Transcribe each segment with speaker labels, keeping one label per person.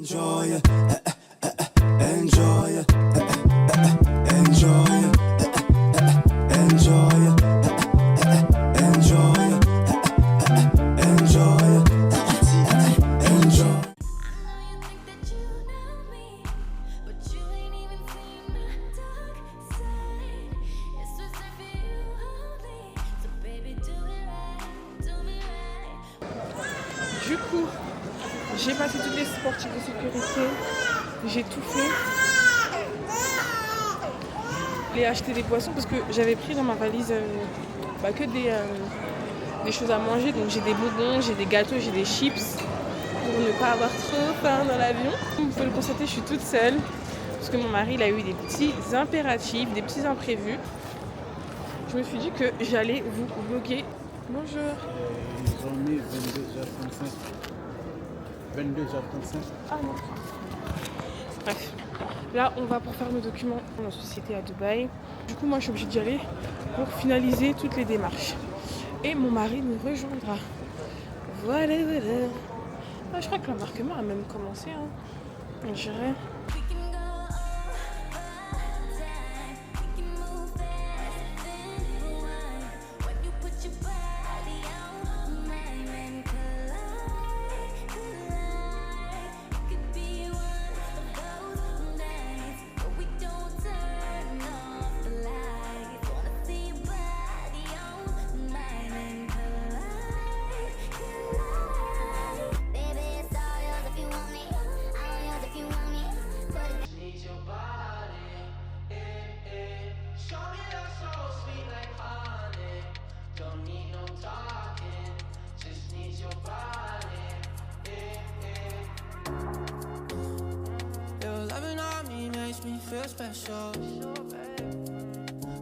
Speaker 1: Enjoy, enjoy, enjoy, enjoy, enjoy, enjoy, enjoy.
Speaker 2: Du coup, j'ai passé toutes les sportifs de sécurité, j'ai tout fait. J'ai acheté des boissons parce que j'avais pris dans ma valise que des choses à manger. Donc j'ai des bonbons, j'ai des gâteaux, j'ai des chips pour ne pas avoir trop faim dans l'avion. Vous pouvez le constater, je suis toute seule parce que mon mari il a eu des petits impératifs, des petits imprévus. Je me suis dit que j'allais vous vlogger. Bonjour.
Speaker 3: Ils ont mis 22h35. 22h35.
Speaker 2: Ah non. Bref. Là, on va pour faire nos documents dans la société à Dubaï. Du coup, moi, je suis obligée d'y aller pour finaliser toutes les démarches. Et mon mari nous rejoindra. Voilà, voilà. Ah, je crois que l'embarquement a même commencé. On dirait.
Speaker 1: Feel special.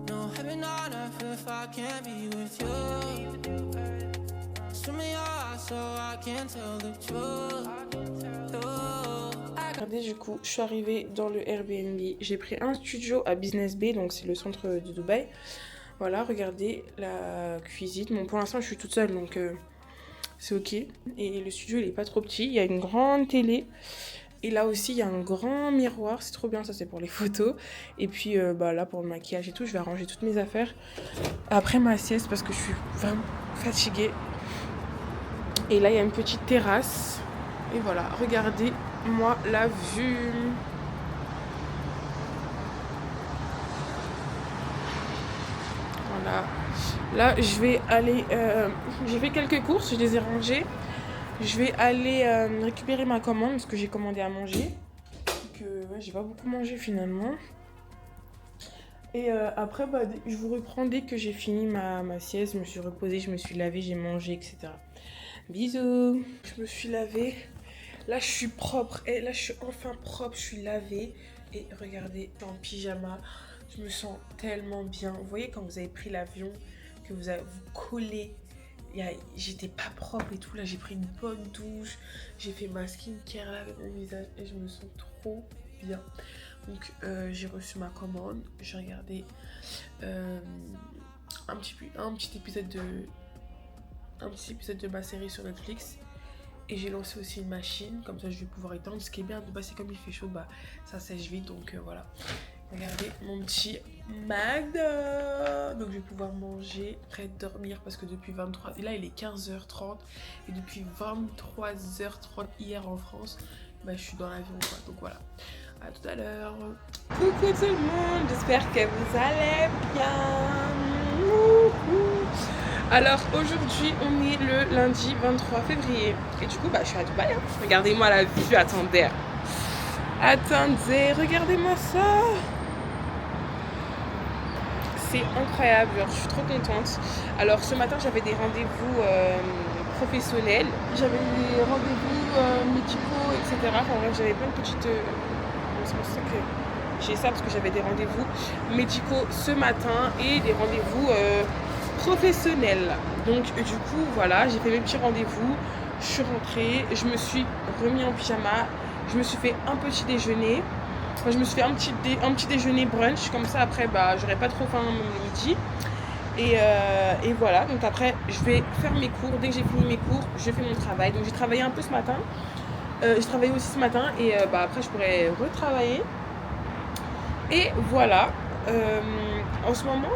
Speaker 1: No heaven on earth if I can't be with you. Show me your eyes so I can tell the truth.
Speaker 2: Regardez, du coup, je suis arrivée dans le Airbnb. J'ai pris un studio à Business Bay, donc c'est le centre de Dubaï. Voilà, regardez la cuisine. Bon, pour l'instant, je suis toute seule, donc c'est ok. Et le studio, il est pas trop petit. Il y a une grande télé. Et là aussi, il y a un grand miroir. C'est trop bien, ça, c'est pour les photos. Et puis là, pour le maquillage et tout, je vais arranger toutes mes affaires après ma sieste parce que je suis vraiment fatiguée. Et là, il y a une petite terrasse. Et voilà, regardez-moi la vue. Voilà. Là, je vais aller... j'ai fait quelques courses, je les ai rangées. Je vais aller récupérer ma commande parce que j'ai commandé à manger. J'ai pas beaucoup mangé finalement. Et après, je vous reprends dès que j'ai fini ma sieste. Je me suis reposée, je me suis lavée, j'ai mangé, etc. Bisous. Je me suis lavée. Là, je suis propre. Et là, je suis enfin propre. Je suis lavée. Et regardez, en pyjama. Je me sens tellement bien. Vous voyez quand vous avez pris l'avion, que vous collez. J'étais pas propre et tout. Là, j'ai pris une bonne douche. J'ai fait ma skincare là avec mon visage. Et je me sens trop bien. Donc, j'ai reçu ma commande. J'ai regardé un petit épisode de ma série sur Netflix. Et j'ai lancé aussi une machine. Comme ça, je vais pouvoir étendre. Ce qui est bien, c'est comme il fait chaud, ça sèche vite. Donc, voilà. Regardez mon petit McDo. Donc je vais pouvoir manger, après dormir parce que depuis 23... Et là il est 15h30 et depuis 23h30 hier en France, je suis dans l'avion quoi. Donc voilà, à tout à l'heure. Coucou tout le monde, j'espère que vous allez bien. Alors aujourd'hui on est le lundi 23 février et du coup je suis à Dubaï. Regardez-moi la vue, attendez, regardez-moi ça. C'est incroyable, je suis trop contente. Alors ce matin j'avais des rendez-vous professionnels, j'avais des rendez-vous médicaux, etc. Enfin bref, j'avais plein de petites... c'est pour ça que j'ai ça, parce que j'avais des rendez-vous médicaux ce matin et des rendez-vous professionnels. Donc du coup voilà, j'ai fait mes petits rendez-vous, je suis rentrée, je me suis remis en pyjama, je me suis fait un petit déjeuner. Enfin, je me suis fait un petit déjeuner brunch, comme ça après j'aurais pas trop faim le midi. Et voilà, donc après je vais faire mes cours. Dès que j'ai fini mes cours, je fais mon travail. Donc j'ai travaillé un peu ce matin. J'ai travaillé aussi ce matin et bah, après je pourrais retravailler. Et voilà. En ce moment,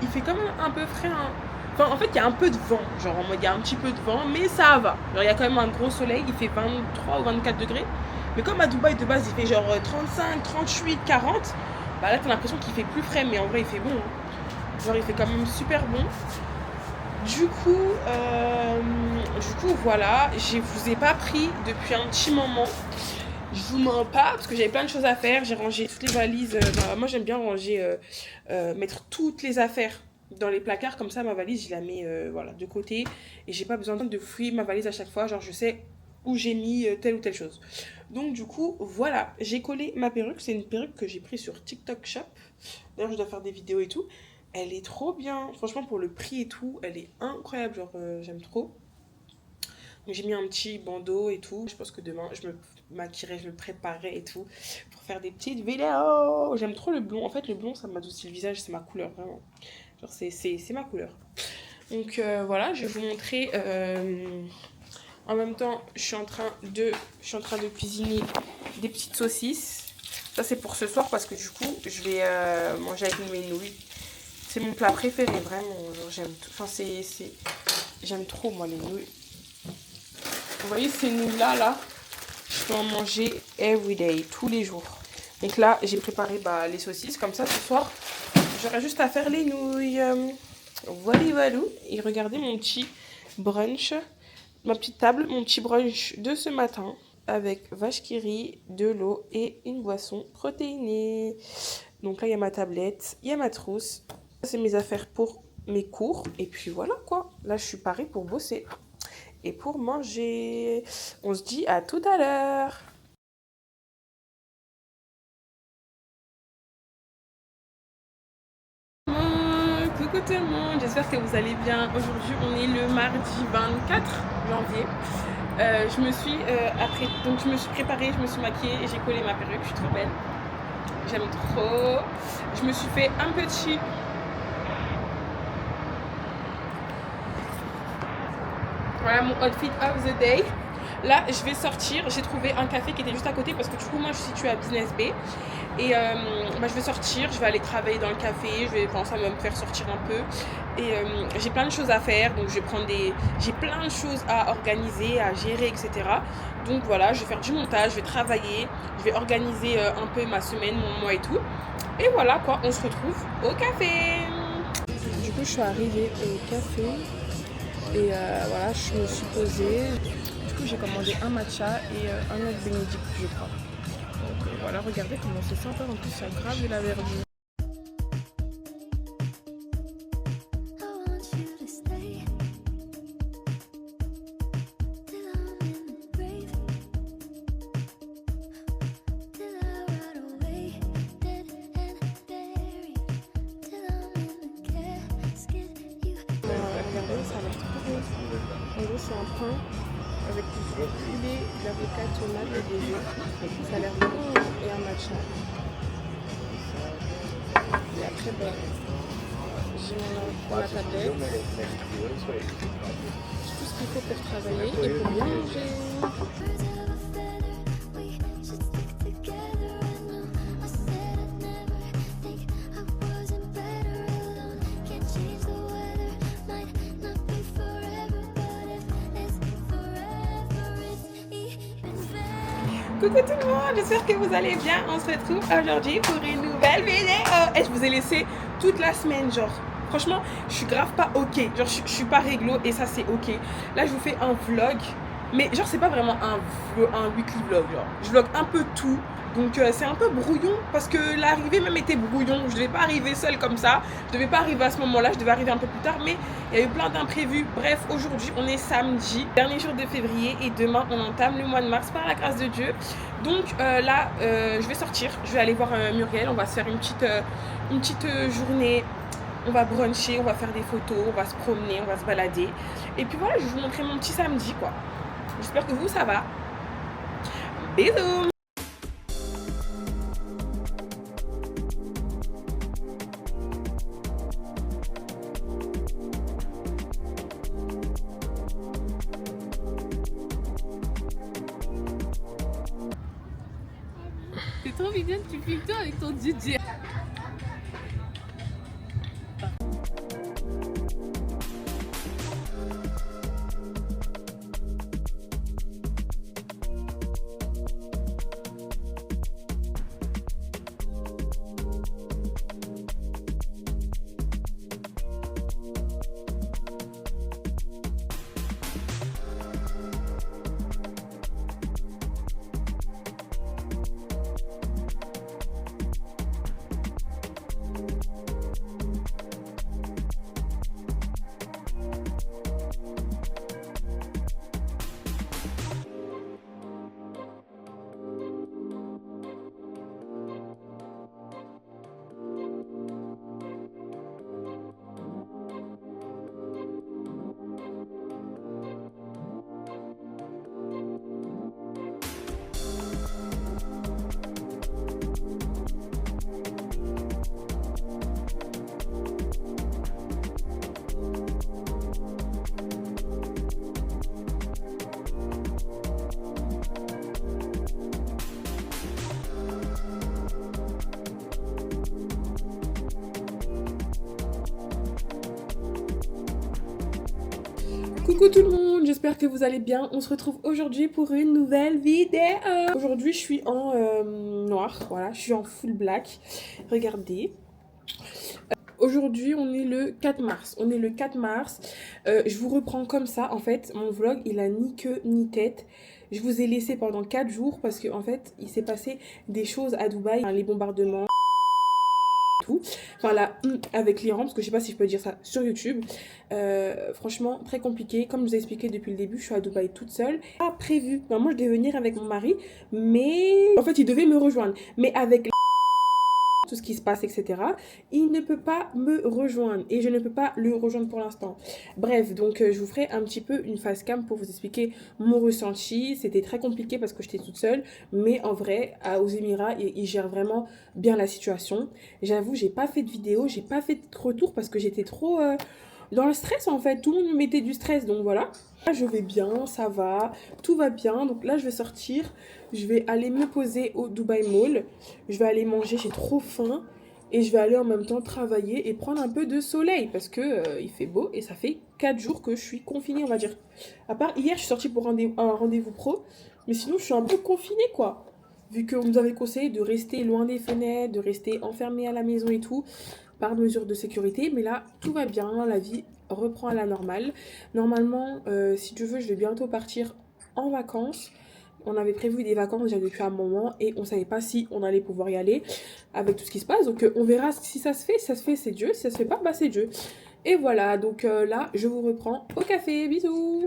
Speaker 2: il fait quand même un peu frais. Hein. Enfin, en fait, il y a un peu de vent. Genre, en mode, il y a un petit peu de vent, mais ça va. Genre, il y a quand même un gros soleil. Il fait 23 ou 24 degrés. Mais comme à Dubaï, de base, il fait genre 35, 38, 40. Bah là, t'as l'impression qu'il fait plus frais, mais en vrai, il fait bon. Hein. Genre, il fait quand même super bon. Du coup, voilà. Je vous ai pas pris depuis un petit moment. Je vous mens pas parce que j'avais plein de choses à faire. J'ai rangé toutes les valises. Bah, moi, j'aime bien ranger, mettre toutes les affaires dans les placards. Comme ça, ma valise, je la mets voilà, de côté. Et j'ai pas besoin de fouiller ma valise à chaque fois. Genre, je sais où j'ai mis telle ou telle chose. Donc, du coup, voilà. J'ai collé ma perruque. C'est une perruque que j'ai prise sur TikTok Shop. D'ailleurs, je dois faire des vidéos et tout. Elle est trop bien. Franchement, pour le prix et tout, elle est incroyable. Genre, j'aime trop. Donc j'ai mis un petit bandeau et tout. Je pense que demain, je me maquillerai, je me préparerai et tout. Pour faire des petites vidéos. J'aime trop le blond. En fait, le blond, ça m'adoucit le visage. C'est ma couleur, vraiment. Genre, c'est ma couleur. Donc voilà, je vais vous montrer. En même temps, je suis en train de cuisiner des petites saucisses. Ça, c'est pour ce soir parce que du coup, je vais manger avec mes nouilles. C'est mon plat préféré, vraiment. J'aime enfin, j'aime trop, moi, les nouilles. Vous voyez ces nouilles-là, là, je peux en manger everyday, tous les jours. Donc là, j'ai préparé les saucisses. Comme ça, ce soir, j'aurai juste à faire les nouilles. Voilà. Et regardez mon petit brunch, ma petite table, mon petit brunch de ce matin. Avec vache qui rit, de l'eau et une boisson protéinée. Donc là, il y a ma tablette, il y a ma trousse. C'est mes affaires pour mes cours. Et puis voilà quoi. Là, je suis parée pour bosser. Et pour manger. On se dit à tout à l'heure. Coucou tout le monde, j'espère que vous allez bien. Aujourd'hui, on est le mardi 24 janvier. Je me suis préparée, je me suis maquillée et j'ai collé ma perruque. Je suis trop belle. J'aime trop. Je me suis fait un petit... Voilà mon outfit of the day. Là, je vais sortir. J'ai trouvé un café qui était juste à côté parce que du coup, moi, je suis située à Business Bay. Et je vais sortir, je vais aller travailler dans le café. Ça va me faire sortir un peu. Et j'ai plein de choses à faire. Donc, j'ai plein de choses à organiser, à gérer, etc. Donc, voilà, je vais faire du montage, je vais travailler. Je vais organiser un peu ma semaine, mon mois et tout. Et voilà, quoi, on se retrouve au café. Du coup, je suis arrivée au café. Et voilà, je me suis posée. Du coup, j'ai commandé un matcha et un autre bénédicte, je crois. Donc voilà, regardez comment c'est sympa. En plus, il y a grave de la verdure. Regardez, ça a l'air trop bon. En gros, c'est un pain avec du poulet, de l'avocat, tomate et des œufs. Ça a l'air bon et un matcha. Et après, j'ai ma tablette. Tout ce qu'il faut pour travailler et pour bien manger. Coucou tout le monde, j'espère que vous allez bien. On se retrouve aujourd'hui pour une nouvelle vidéo. Et je vous ai laissé toute la semaine, genre. Franchement, je suis grave pas ok. Genre, je suis pas réglo et ça c'est ok. Là, je vous fais un vlog. Mais genre, c'est pas vraiment un weekly vlog. Genre, je vlog un peu tout. Donc c'est un peu brouillon parce que l'arrivée même était brouillon. Je devais pas arriver seule comme ça. Je devais pas arriver à ce moment-là. Je devais arriver un peu plus tard. Mais il y a eu plein d'imprévus. Bref, aujourd'hui, on est samedi, dernier jour de février. Et demain, on entame le mois de mars par la grâce de Dieu. Donc là, je vais sortir. Je vais aller voir Muriel. On va se faire une petite journée. On va bruncher, on va faire des photos, on va se promener, on va se balader. Et puis voilà, je vais vous montrer mon petit samedi, quoi. J'espère que vous, ça va. Bisous!
Speaker 4: trop mignonne, tu filmes toi avec ton DJ.
Speaker 2: Coucou tout le monde, j'espère que vous allez bien. On se retrouve aujourd'hui pour une nouvelle vidéo. Aujourd'hui je suis en noir, voilà, je suis en full black. Regardez. Aujourd'hui on est le 4 mars. Je vous reprends comme ça. En fait mon vlog il a ni queue ni tête. Je vous ai laissé pendant 4 jours parce que en fait il s'est passé des choses à Dubaï, les bombardements. Tout. Enfin là avec l'Iran, parce que je sais pas si je peux dire ça sur YouTube. Franchement très compliqué. Comme je vous ai expliqué depuis le début, je suis à Dubaï toute seule. Pas prévu, normalement je devais venir avec mon mari, mais en fait il devait me rejoindre, mais avec tout ce qui se passe, etc. Il ne peut pas me rejoindre et je ne peux pas le rejoindre pour l'instant. Bref, donc je vous ferai un petit peu une face cam pour vous expliquer mon ressenti. C'était très compliqué parce que j'étais toute seule, mais en vrai, aux Émirats, ils gèrent vraiment bien la situation. J'avoue, j'ai pas fait de vidéo, j'ai pas fait de retour parce que j'étais trop dans le stress en fait. Tout le monde me mettait du stress, donc voilà. Là, je vais bien, ça va, tout va bien. Donc là, je vais sortir. Je vais aller me poser au Dubai Mall. Je vais aller manger, j'ai trop faim. Et je vais aller en même temps travailler et prendre un peu de soleil. Parce que il fait beau et ça fait 4 jours que je suis confinée, on va dire. À part hier, je suis sortie pour un rendez-vous pro. Mais sinon, je suis un peu confinée, quoi. Vu qu'on nous avait conseillé de rester loin des fenêtres, de rester enfermée à la maison et tout, par mesure de sécurité. Mais là, tout va bien, la vie reprend à la normale. Normalement, si tu veux, je vais bientôt partir en vacances. On avait prévu des vacances déjà depuis un moment et on savait pas si on allait pouvoir y aller avec tout ce qui se passe. Donc on verra si ça se fait. Si ça se fait, c'est Dieu. Si ça se fait pas, bah c'est Dieu. Et voilà, donc là, je vous reprends au café. Bisous.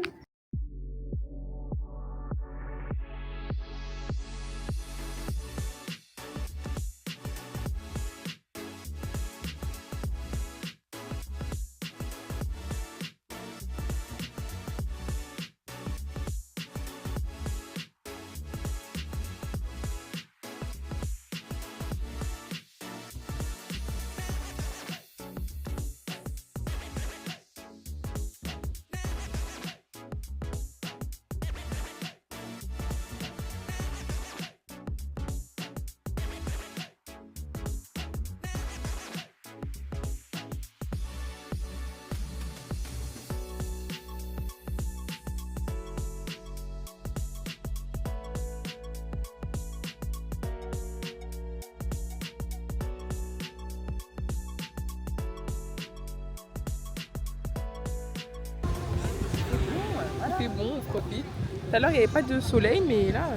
Speaker 2: Il fait bon, on profite. Tout à l'heure, il n'y avait pas de soleil, mais là...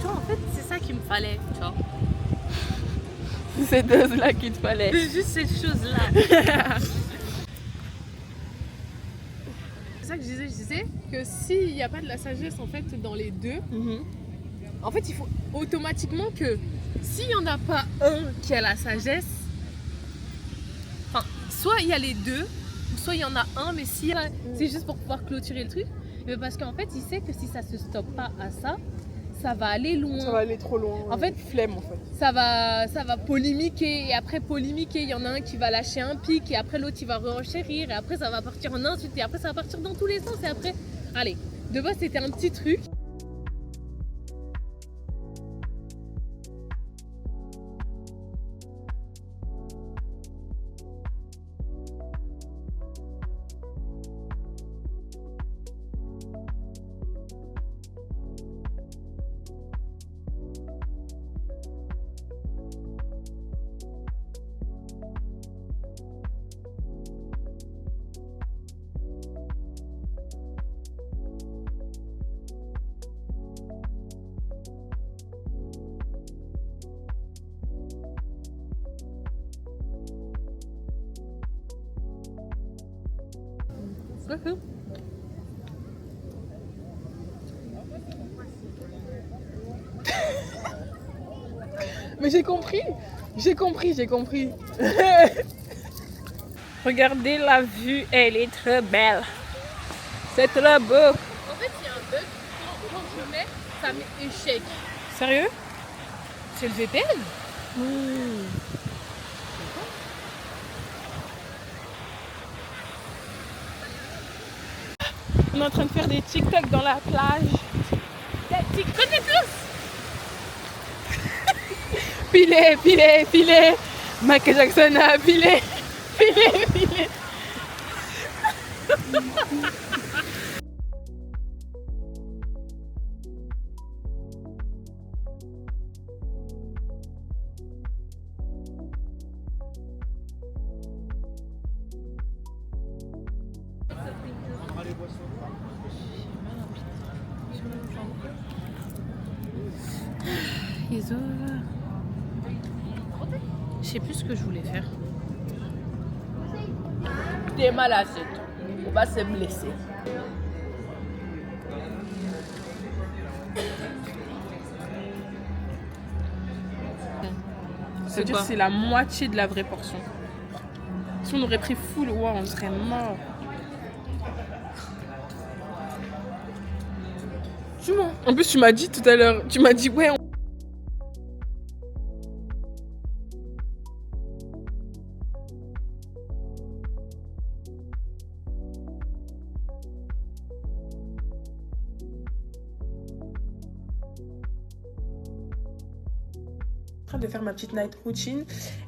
Speaker 4: Tu vois, en fait, c'est ça qu'il me fallait, tu vois.
Speaker 2: C'est cette dose-là qu'il te fallait.
Speaker 4: C'est juste cette chose-là. C'est ça que je disais que s'il n'y a pas de la sagesse, en fait, dans les deux... En fait, il faut automatiquement que s'il n'y en a pas un qui a la sagesse, enfin, soit il y a les deux, ou soit il y en a un, mais si c'est juste pour pouvoir clôturer le truc, mais parce qu'en fait, il sait que si ça se stoppe pas à ça, ça va aller loin.
Speaker 2: Ça va aller trop loin.
Speaker 4: En fait,
Speaker 2: flemme en fait.
Speaker 4: Ça va polémiquer, et après polémiquer, il y en a un qui va lâcher un pic, et après l'autre il va renchérir, et après ça va partir en insulte, et après ça va partir dans tous les sens, et après, allez, de base c'était un petit truc.
Speaker 2: Mais j'ai compris. Regardez la vue, elle est très belle. C'est très beau.
Speaker 4: En fait, il y a un bug, quand je mets, ça met échec.
Speaker 2: Sérieux?
Speaker 4: C'est le VPN?
Speaker 2: On est en train de faire des TikTok dans la plage.
Speaker 4: Des TikTok de tous.
Speaker 2: Filet. Michael Jackson a filet.
Speaker 4: Je sais plus ce que je voulais faire.
Speaker 5: T'es mal à cette. On va se blesser.
Speaker 2: C'est-à-dire c'est la moitié de la vraie portion. Si on aurait pris full, wow, on serait mort. En plus, tu m'as dit tout à l'heure, ouais, de faire ma petite night routine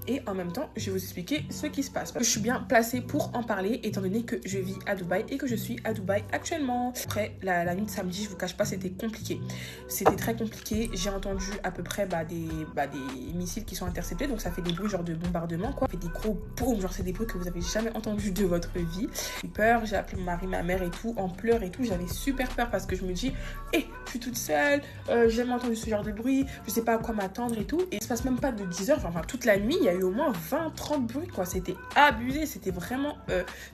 Speaker 2: et en même temps je vais vous expliquer ce qui se passe. Je suis bien placée pour en parler étant donné que je vis à Dubaï et que je suis à Dubaï actuellement. Après la nuit de samedi, je vous cache pas, c'était compliqué. C'était très compliqué. J'ai entendu à peu près des missiles qui sont interceptés, donc ça fait des bruits genre de bombardement quoi. Ça fait des gros boum, genre c'est des bruits que vous avez jamais entendus de votre vie. J'ai eu peur, j'ai appelé mon mari, ma mère et tout, en pleurs et tout. J'avais super peur parce que je me dis je suis toute seule, j'ai jamais entendu ce genre de bruit, je sais pas à quoi m'attendre et tout. Et il se passe même pas de 10 heures, enfin toute la nuit, il y a eu au moins 20-30 bruits quoi. C'était abusé, c'était vraiment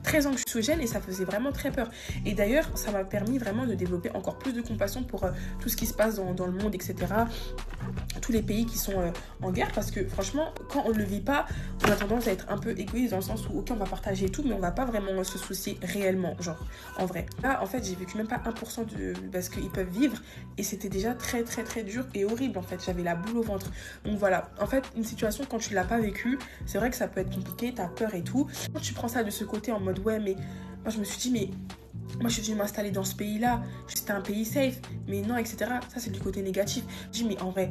Speaker 2: très anxiogène et ça faisait vraiment très peur. Et d'ailleurs, ça m'a permis vraiment de développer encore plus de compassion pour tout ce qui se passe dans le monde, etc. Tous les pays qui sont en guerre, parce que franchement, quand on ne le vit pas, on a tendance à être un peu égoïste dans le sens où ok, on va partager tout, mais on va pas vraiment se soucier réellement, genre en vrai. Là, en fait, j'ai vécu même pas 1% parce qu'ils peuvent vivre et c'était déjà très très très dur et horrible en fait. J'avais la boule au ventre. Donc voilà, en fait, une situation quand tu l'as pas vécu, c'est vrai que ça peut être compliqué, t'as peur et tout. Quand tu prends ça de ce côté en mode ouais, mais moi je me suis dit mais moi je suis venue m'installer dans ce pays-là, c'était un pays safe, mais non, etc. Ça c'est du côté négatif. Je dis mais en vrai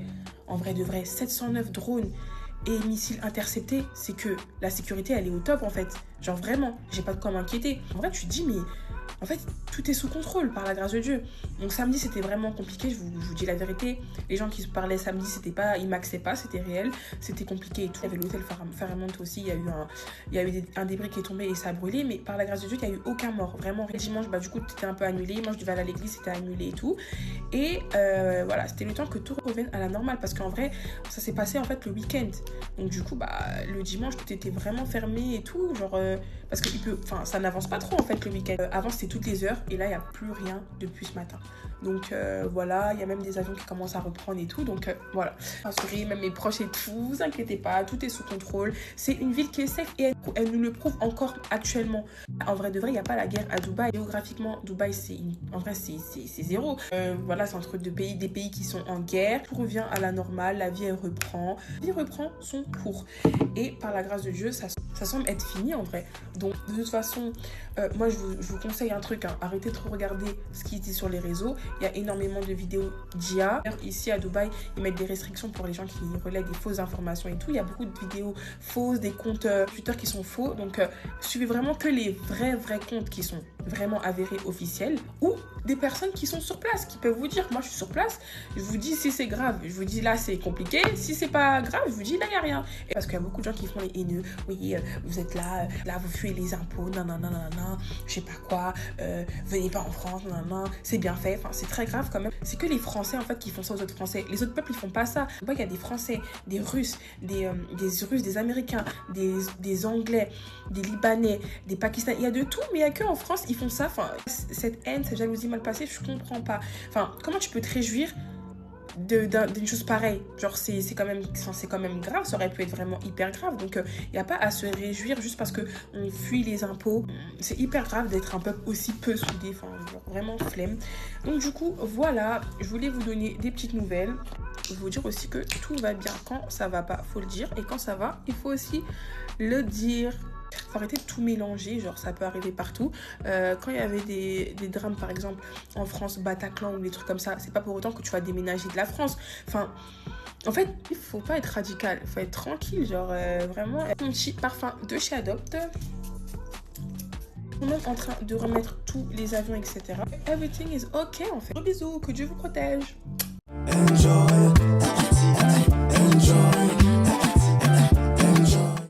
Speaker 2: de vrai, 709 drones et missiles interceptés, c'est que la sécurité elle est au top en fait. Genre vraiment, j'ai pas de quoi m'inquiéter. En vrai tu te dis mais en fait tout est sous contrôle par la grâce de Dieu. Donc samedi c'était vraiment compliqué, je vous dis la vérité. Les gens qui se parlaient samedi, ils m'axaient pas, c'était réel, c'était compliqué et tout. Il y avait l'hôtel Fairmont aussi, il y a eu un débris qui est tombé et ça a brûlé, mais par la grâce de Dieu il n'y a eu aucun mort. Vraiment dimanche du coup c'était un peu annulé, moi je devais aller à l'église, c'était annulé et tout. Et voilà, c'était le temps que tout revienne à la normale parce qu'en vrai ça s'est passé en fait le week-end. Donc du coup le dimanche tout était vraiment fermé et tout, genre parce que ça n'avance pas trop en fait le week-end. Avant c'était toutes les heures. Et là, il n'y a plus rien depuis ce matin. Donc voilà, il y a même des avions qui commencent à reprendre et tout. Donc voilà, rassurez même mes proches et tout, vous inquiétez pas, tout est sous contrôle. C'est une ville qui est safe et elle nous le prouve encore actuellement. En vrai de vrai, il n'y a pas la guerre à Dubaï. Géographiquement, Dubaï, en vrai, c'est zéro. Voilà, c'est entre des pays qui sont en guerre. Tout revient à la normale, la vie elle reprend. La vie reprend son cours. Et par la grâce de Dieu, ça semble être fini en vrai. Donc de toute façon, moi je vous conseille un truc, hein. Arrêtez de trop regarder ce qui dit sur les réseaux. Il y a énormément de vidéos d'IA. Ici à Dubaï, ils mettent des restrictions pour les gens qui relaient des fausses informations et tout. Il y a beaucoup de vidéos fausses, des comptes Twitter qui sont faux. Donc suivez vraiment que les vrais comptes qui sont vraiment avérés, officiels, ou des personnes qui sont sur place, qui peuvent vous dire, moi je suis sur place, je vous dis si c'est grave, je vous dis là c'est compliqué, si c'est pas grave, je vous dis là il n'y a rien. Et parce qu'il y a beaucoup de gens qui font les haineux, oui vous êtes là vous fuyez les impôts, nanana, je sais pas quoi, venez pas en France, nanana, c'est bien fait, enfin c'est très grave quand même. C'est que les Français en fait qui font ça aux autres Français, les autres peuples ils font pas ça. Il y a des Français, des Russes, des Russes, des Américains, des Anglais, des Libanais, des Pakistanais, il y a de tout, mais il y a que en France ils font ça. Enfin cette haine, cette jalousie mal passée, je comprends pas. Enfin comment tu peux te réjouir d'une chose pareille? Genre c'est quand même grave, ça aurait pu être vraiment hyper grave. Donc il n'y a pas à se réjouir juste parce que on fuit les impôts. C'est hyper grave d'être un peuple aussi peu soudé, enfin genre, vraiment flemme. Donc du coup voilà, je voulais vous donner des petites nouvelles, vous dire aussi que tout va bien. Quand ça va pas, faut le dire, et quand ça va, il faut aussi le dire. Faut arrêter de tout mélanger, genre ça peut arriver partout. Quand il y avait des drames par exemple en France, Bataclan ou des trucs comme ça, c'est pas pour autant que tu vas déménager de la France. Enfin, en fait, il faut pas être radical, il faut être tranquille, genre vraiment. Mon petit parfum de chez Adopt. On est en train de remettre tous les avions, etc. Everything is okay en fait. Gros bisous, que Dieu vous protège.
Speaker 1: Enjoy